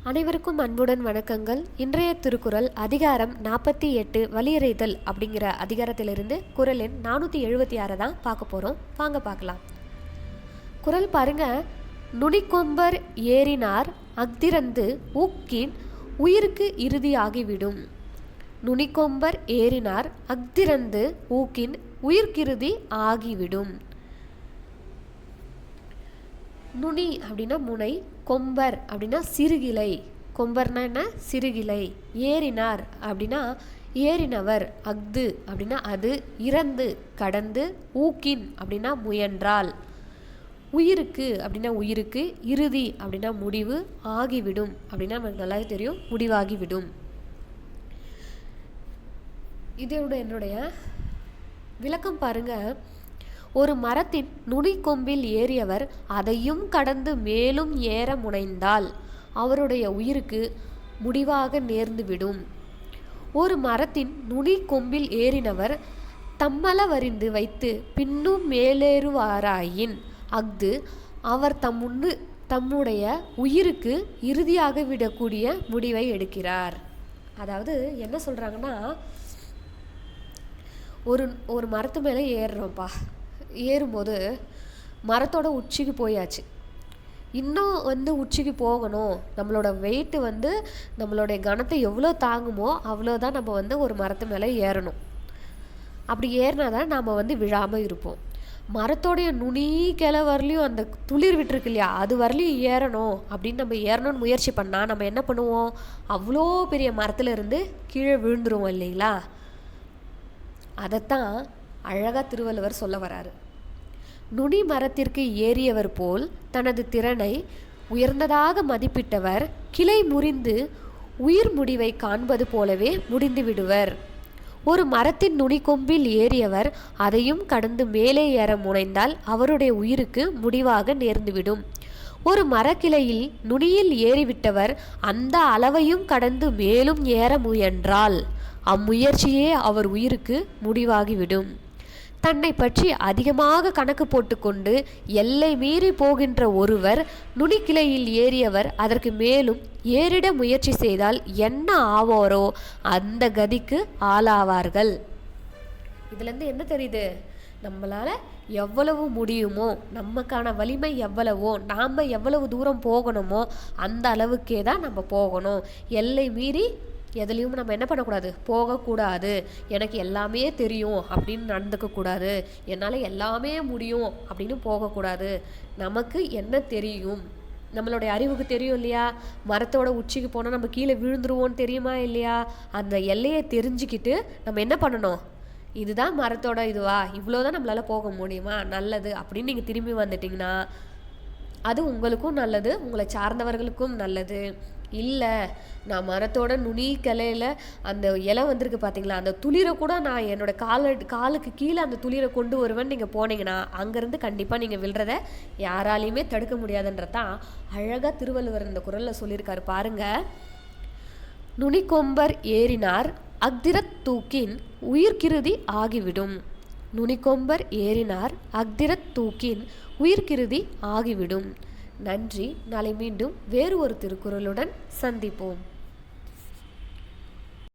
அனைவருக்கும் அன்புடன் வணக்கங்கள். இன்றைய திருக்குறள் அதிகாரம் 48 வலியுரைதல் அப்படிங்கிற அதிகாரத்திலிருந்து குறள் எண் 476 தான் பார்க்க போகிறோம். வாங்க பார்க்கலாம். குறள் பாருங்க. நுனிக்கொம்பர் ஏறினார் அஃதிறந்து ஊக்கின் உயிருக்கு இறுதியாகிவிடும். நுனிக்கொம்பர் ஏறினார் அஃதிறந்து ஊக்கின் உயிர்க்கிறுதி ஆகிவிடும். நுனி அப்படின்னா முனை, கொம்பர் அப்படின்னா சிறுகிளை. கொம்பர்னா என்ன? சிறுகிளை. ஏறினார் அப்படின்னா ஏறினவர். அஃது அப்படின்னா அது. இறந்து கடந்து. ஊக்கின் அப்படின்னா முயன்றால். உயிருக்கு அப்படின்னா உயிருக்கு. இறுதி அப்படின்னா முடிவு. ஆகிவிடும் அப்படின்னா நமக்கு நல்லாவே தெரியும், முடிவாகிவிடும். இதோட என்னுடைய விளக்கம் பாருங்க. ஒரு மரத்தின் நுனிக்கொம்பில் ஏறியவர் அதையும் கடந்து மேலும் ஏற முனைந்தால் அவருடைய உயிருக்கு முடிவாக நேர்ந்துவிடும். ஒரு மரத்தின் நுனிக்கொம்பில் ஏறினவர் தம்மளவறிந்து வைத்து பின்னும் மேலேறுவாராயின் அஃது அவர் தம்முடைய உயிருக்கு இறுதியாக விடக்கூடிய முடிவை எடுக்கிறார். அதாவது என்ன சொல்கிறாங்கன்னா, ஒரு மரத்து மேலே ஏறுறோம்ப்பா. ஏறும்போது மரத்தோட உச்சிக்கு போயாச்சு. இன்னும் உச்சிக்கு போகணும். நம்மளோட வெயிட்டு நம்மளுடைய கனத்தை எவ்வளோ தாங்குமோ அவ்வளோதான் நம்ம ஒரு மரத்து மேலே ஏறணும். அப்படி ஏறினா தான் நாம் விழாமல் இருப்போம். மரத்தோடைய நுனி கிளை வரலையும் அந்த துளிர் விட்டுருக்கு இல்லையா, அது வரலையும் ஏறணும் அப்படின்னு நம்ம ஏறணும்னு முயற்சி பண்ணால் நம்ம என்ன பண்ணுவோம்? அவ்வளோ பெரிய மரத்தில் இருந்து கீழே விழுந்துருவோம் இல்லைங்களா? அதைத்தான் அழகாக திருவள்ளுவர் சொல்ல வராரு. நுனி மரத்திற்கு ஏறியவர் போல் தனது திறனை உயர்ந்ததாக மதிப்பிட்டவர் கிளை முறிந்து உயிர் முடிவை காண்பது போலவே முடிந்து விடுவர். ஒரு மரத்தின் நுனிக்கொம்பில் ஏறியவர் அதையும் கடந்து மேலே ஏற முனைந்தால் அவருடைய உயிருக்கு முடிவாக நேர்ந்துவிடும். ஒரு மரக்கிளையில் நுனியில் ஏறிவிட்டவர் அந்த அளவையும் கடந்து மேலும் ஏற முயன்றால் அம்முயற்சியே அவர் உயிருக்கு முடிவாகிவிடும். தன்னை பற்றி அதிகமாக கணக்கு போட்டுக்கொண்டு எல்லை மீறி போகின்ற ஒருவர் நுனிக்கிளையில் ஏறியவர் அதற்கு மேலும் ஏறிட முயற்சி செய்தால் என்ன ஆவாரோ அந்த கதிக்கு ஆளாவார்கள். இதுலேருந்து என்ன தெரியுது? நம்மளால் எவ்வளவு முடியுமோ, நமக்கான வலிமை எவ்வளவோ, நாம் எவ்வளவு தூரம் போகணுமோ அந்த அளவுக்கே தான் நம்ம போகணும். எல்லை மீறி எதுலேயும் நம்ம என்ன பண்ணக்கூடாது? போகக்கூடாது. எனக்கு எல்லாமே தெரியும் அப்படின்னு நடந்துக்கக்கூடாது. என்னால் எல்லாமே முடியும் அப்படின்னு போகக்கூடாது. நமக்கு என்ன தெரியும்? நம்மளுடைய அறிவுக்கு தெரியும் இல்லையா? மரத்தோட உச்சிக்கு போனால் நம்ம கீழே விழுந்துருவோன்னு தெரியுமா இல்லையா? அந்த எல்லையை தெரிஞ்சுக்கிட்டு நம்ம என்ன பண்ணணும்? இதுதான் மரத்தோட இதுவா, இவ்வளோதான் நம்மளால் போக முடியுமா, நல்லது அப்படின்னு நீங்கள் திரும்பி வந்துட்டிங்கன்னா அது உங்களுக்கும் நல்லது, உங்களை சார்ந்தவர்களுக்கும் நல்லது. இல்லை, நான் மரத்தோட நுனி கிளையில் அந்த இலை வந்திருக்கு பார்த்தீங்களா, அந்த துளிரை கூட நான் என்னோடய காலுக்கு கீழே அந்த துளிரை கொண்டு வருவேன்னு நீங்கள் போனீங்கன்னா அங்கேருந்து கண்டிப்பாக நீங்கள் விழுறத யாராலையுமே தடுக்க முடியாதுன்றதான் அழகாக திருவள்ளுவர் இந்த குறளில் சொல்லியிருக்காரு பாருங்க. நுனிக்கொம்பர் ஏறினார் அஃதிறத் தூக்கின் உயிர்க்கிறுதி ஆகிவிடும். நுனிக்கொம்பர் ஏறினார் அஃதிறத் தூக்கின் உயிர்க்கிறுதி ஆகிவிடும். நன்றி. நாளை மீண்டும் வேறு ஒரு திருக்குறளுடன் சந்திப்போம்.